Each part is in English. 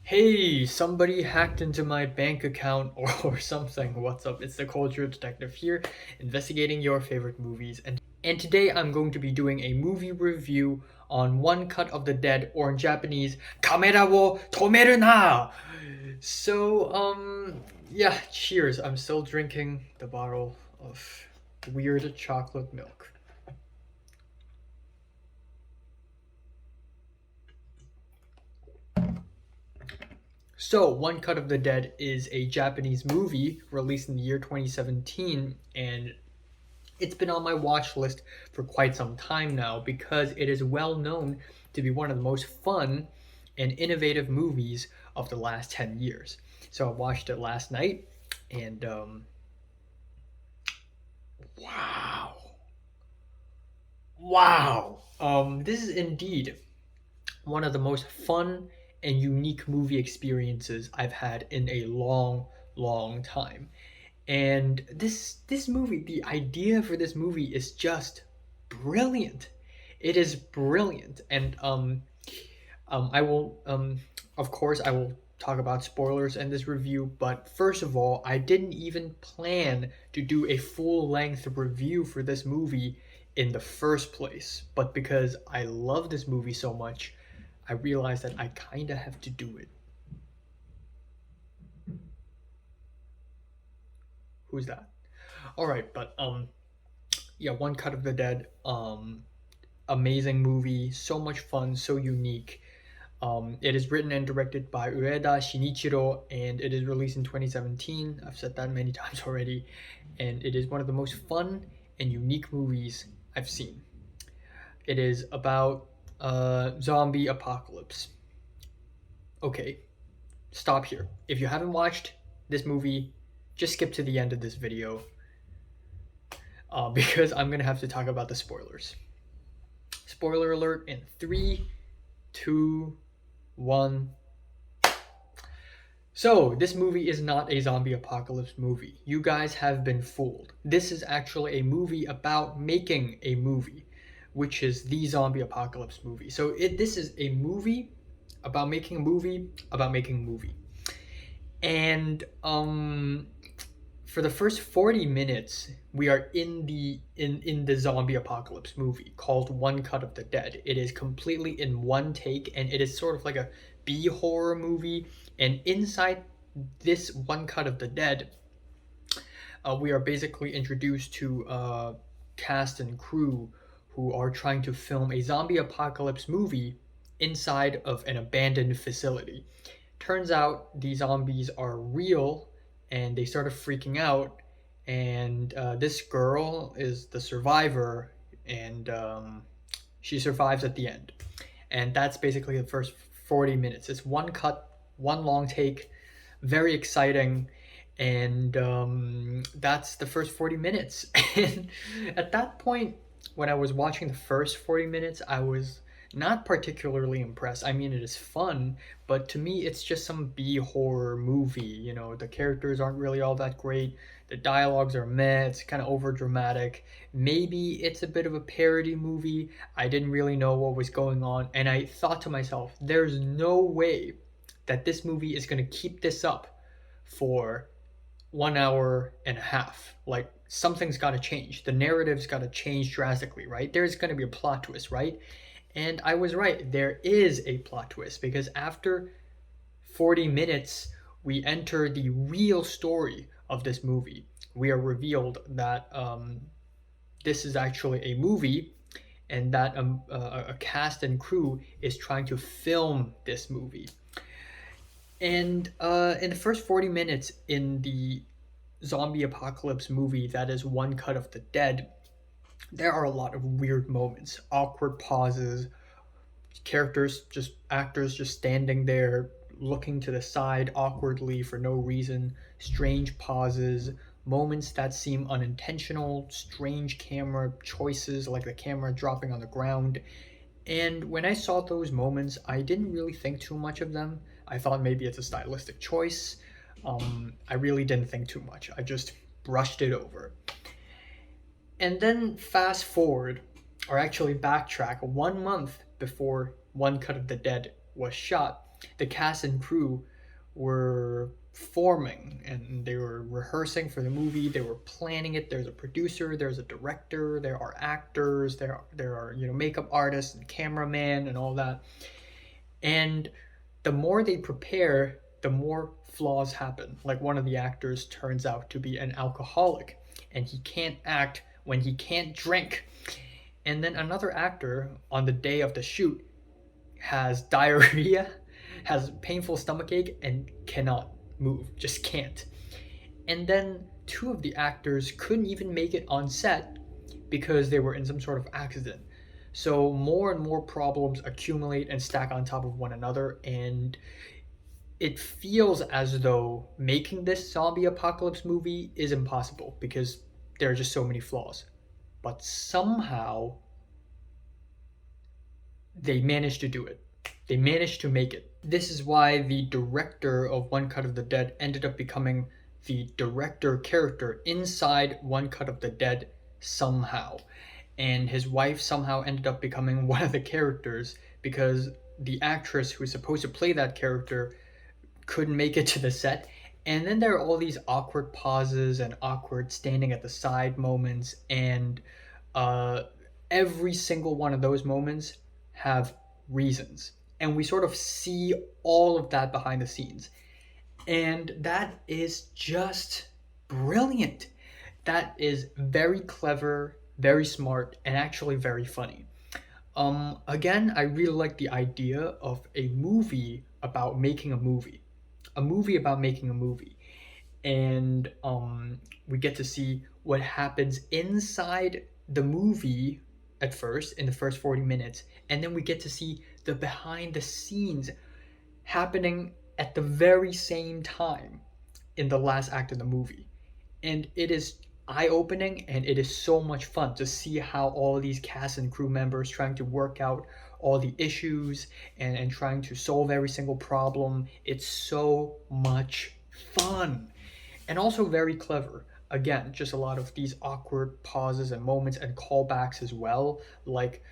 Hey, somebody hacked into my bank account or something. What's up? It's the Culture Detective here, investigating your favorite movies. And today I'm going to be doing a movie review on One Cut of the Dead, or in Japanese, Kamera wo tomeru na! Yeah, cheers. I'm still drinking the bottle of weird chocolate milk. So, One Cut of the Dead is a Japanese movie released in the year 2017, and it's been on my watch list for quite some time now because it is well known to be one of the most fun and innovative movies of the last 10 years. So, I watched it last night, and wow. Wow. This is indeed one of the most fun and unique movie experiences I've had in a long, long time. And this movie, the idea for this movie is just brilliant. It is brilliant, and I will of course I will talk about spoilers in this review. But first of all, I didn't even plan to do a full length review for this movie in the first place. But because I love this movie so much, I realized that I kind of have to do it. Who's that? All right, but yeah, One Cut of the Dead. Amazing movie, so much fun, so unique. It is written and directed by Ueda Shinichiro, and it is released in 2017. I've said that many times already, and it is one of the most fun and unique movies I've seen. It is about zombie apocalypse. Okay, stop here. If you haven't watched this movie, just skip to the end of this video because I'm gonna have to talk about the spoilers. Spoiler alert in three, two, one. So, this movie is not a zombie apocalypse movie. You guys have been fooled. This is actually a movie about making a movie, which is the zombie apocalypse movie. So, this is a movie about making a movie about making a movie. And for the first 40 minutes, we are in the zombie apocalypse movie called One Cut of the Dead. It is completely in one take, and it is sort of like a B horror movie. And inside this One Cut of the Dead, we are basically introduced to cast and crew who are trying to film a zombie apocalypse movie inside of an abandoned facility. Turns out these zombies are real, and they started freaking out. And this girl is the survivor, and she survives at the end. And that's basically the first 40 minutes. It's one cut, one long take, very exciting. And that's the first 40 minutes. And at that point, when I was watching the first 40 minutes, I was not particularly impressed. I mean, it is fun, but to me, it's just some B horror movie. You know, the characters aren't really all that great. The dialogues are meh. It's kind of over dramatic. Maybe it's a bit of a parody movie. I didn't really know what was going on, and I thought to myself, there's no way that this movie is going to keep this up for 1 hour and a half. Like, something's got to change. The narrative's got to change drastically, right? There's going to be a plot twist, right? And I was right. There is a plot twist because after 40 minutes, we enter the real story of this movie. We are revealed that this is actually a movie, and that a cast and crew is trying to film this movie. And in the first 40 minutes in the zombie apocalypse movie that is One Cut of the Dead, there are a lot of weird moments, awkward pauses, actors just standing there looking to the side awkwardly for no reason, strange pauses, moments that seem unintentional, strange camera choices like the camera dropping on the ground. And when I saw those moments, I didn't really think too much of them. I thought maybe it's a stylistic choice. I really didn't think too much. I just brushed it over. And then fast forward, or actually backtrack 1 month before One Cut of the Dead was shot, the cast and crew were forming and they were rehearsing for the movie. They were planning it. There's a producer, there's a director, there are actors, there are makeup artists and cameraman and all that. And the more they prepare, the more flaws happen. Like one of the actors turns out to be an alcoholic and he can't act when he can't drink. And then another actor on the day of the shoot has diarrhea, has painful stomachache, and cannot move, just can't. And then two of the actors couldn't even make it on set because they were in some sort of accident. So more and more problems accumulate and stack on top of one another, and it feels as though making this zombie apocalypse movie is impossible because there are just so many flaws. But somehow they managed to do it. They managed to make it. This is why the director of One Cut of the Dead ended up becoming the director character inside One Cut of the Dead somehow. And his wife somehow ended up becoming one of the characters because the actress who was supposed to play that character couldn't make it to the set. And then there are all these awkward pauses and awkward standing at the side moments, and every single one of those moments have reasons. And we sort of see all of that behind the scenes. And that is just brilliant. That is very clever, very smart, and actually very funny. Again, I really like the idea of a movie about making a movie. A movie about making a movie. And we get to see what happens inside the movie at first, in the first 40 minutes. And then we get to see the behind the scenes happening at the very same time in the last act of the movie. And it is eye-opening, and it is so much fun to see how all these cast and crew members trying to work out all the issues and trying to solve every single problem. It's so much fun and also very clever. Again, just a lot of these awkward pauses and moments and callbacks as well. Like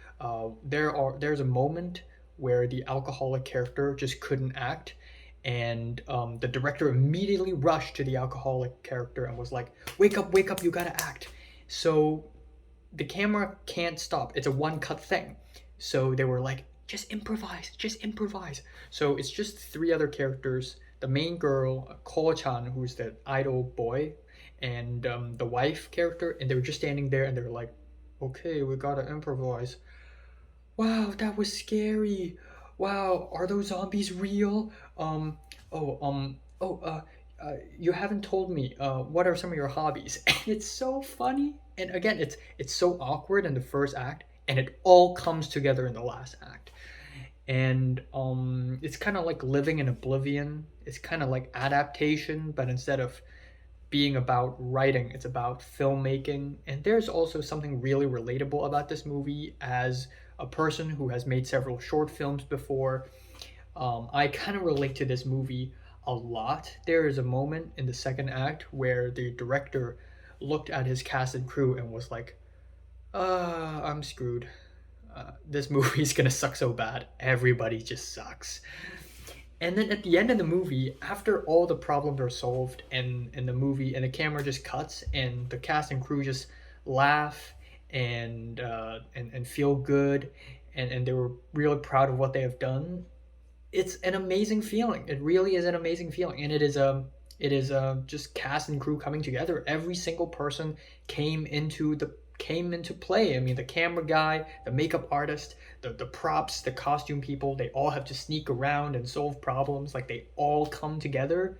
there's a moment where the alcoholic character just couldn't act, and the director immediately rushed to the alcoholic character and was like, wake up, you gotta act. So the camera can't stop. It's a one cut thing. So they were like, just improvise. So it's just three other characters: the main girl, Ko-chan, who's the idol boy, and the wife character, and they were just standing there and they were like, okay, we gotta improvise. Wow, that was scary. Wow, are those zombies real? You haven't told me. What are some of your hobbies? And it's so funny. And again, it's so awkward in the first act, and it all comes together in the last act. And it's kind of like living in oblivion. It's kind of like adaptation, but instead of being about writing, it's about filmmaking. And there's also something really relatable about this movie as a person who has made several short films before. I kind of relate to this movie a lot. There is a moment in the second act where the director looked at his cast and crew and was like, I'm screwed. This movie's gonna suck so bad. Everybody just sucks. And then at the end of the movie, after all the problems are solved in the movie, and the camera just cuts, and the cast and crew just laugh and feel good, and they were really proud of what they have done. It's an amazing feeling. It really is an amazing feeling, and it is just cast and crew coming together. Every single person came into play. I mean, the camera guy, the makeup artist, the props, the costume people, they all have to sneak around and solve problems. Like, they all come together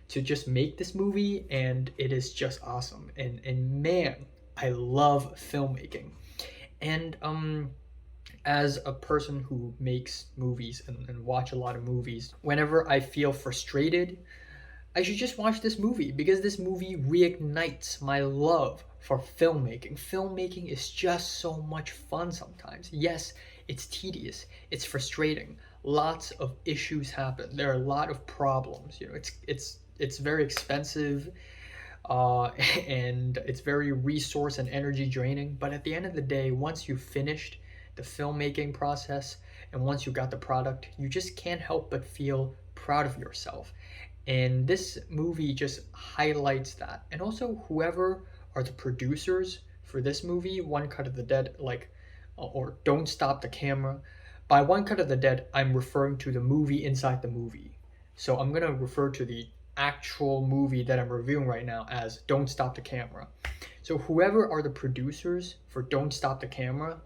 to just make this movie, and it is just awesome. And man, I love filmmaking. And as a person who makes movies and watch a lot of movies, whenever I feel frustrated, I should just watch this movie, because this movie reignites my love for filmmaking. Filmmaking is just so much fun sometimes. Yes, it's tedious, it's frustrating. Lots of issues happen. There are a lot of problems. It's very expensive, and it's very resource and energy draining. But at the end of the day, once you've finished the filmmaking process, and once you got the product, you just can't help but feel proud of yourself. And this movie just highlights that. And also, whoever are the producers for this movie, One Cut of the Dead, or Don't Stop the Camera. By One Cut of the Dead, I'm referring to the movie inside the movie. So I'm gonna refer to the actual movie that I'm reviewing right now as Don't Stop the Camera. So whoever are the producers for Don't Stop the Camera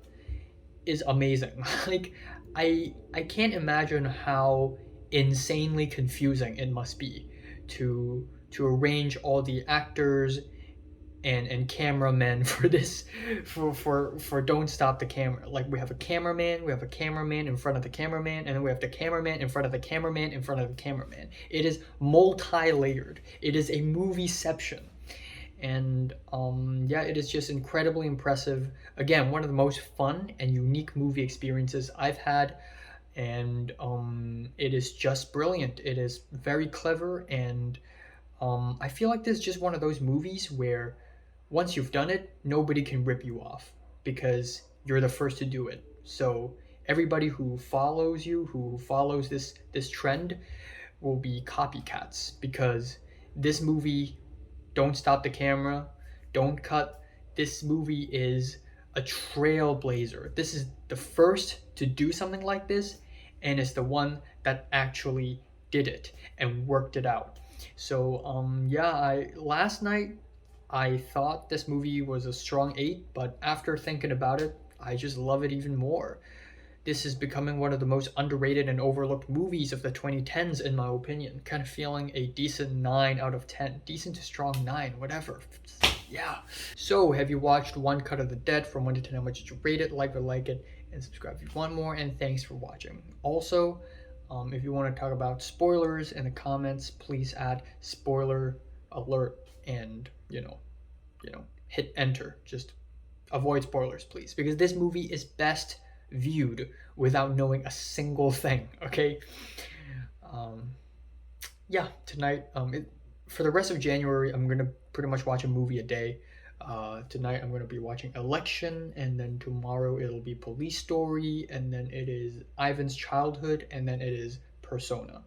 is amazing. like I can't imagine how insanely confusing it must be to arrange all the actors and cameramen for this for Don't Stop the Camera. Like we have a cameraman in front of the cameraman, and then we have the cameraman in front of the cameraman in front of the cameraman. It is multi-layered. It is a movieception. And yeah, it is just incredibly impressive. Again, one of the most fun and unique movie experiences I've had, and it is just brilliant. It is very clever, and I feel like this is just one of those movies where once you've done it, nobody can rip you off because you're the first to do it. So everybody who follows you, who follows this trend, will be copycats because this movie, Don't Stop the Camera, Don't Cut, this movie is a trailblazer. This is the first to do something like this, and it's the one that actually did it and worked it out. So yeah, I last night I thought this movie was a strong 8, but after thinking about it, I just love it even more. This is becoming one of the most underrated and overlooked movies of the 2010s, in my opinion. Kind of feeling a decent 9 out of 10. Decent to strong 9, whatever. Yeah. So, have you watched One Cut of the Dead? From 1 to 10, how much did you rate it? Like it, and subscribe if you want more. And thanks for watching. Also, if you want to talk about spoilers in the comments, please add spoiler alert and, hit enter. Just avoid spoilers, please, because this movie is best viewed without knowing a single thing. Okay. Yeah, tonight, for the rest of January, I'm gonna pretty much watch a movie a day. Tonight I'm gonna be watching Election, and then tomorrow it'll be Police Story, and then it is Ivan's Childhood, and then it is Persona.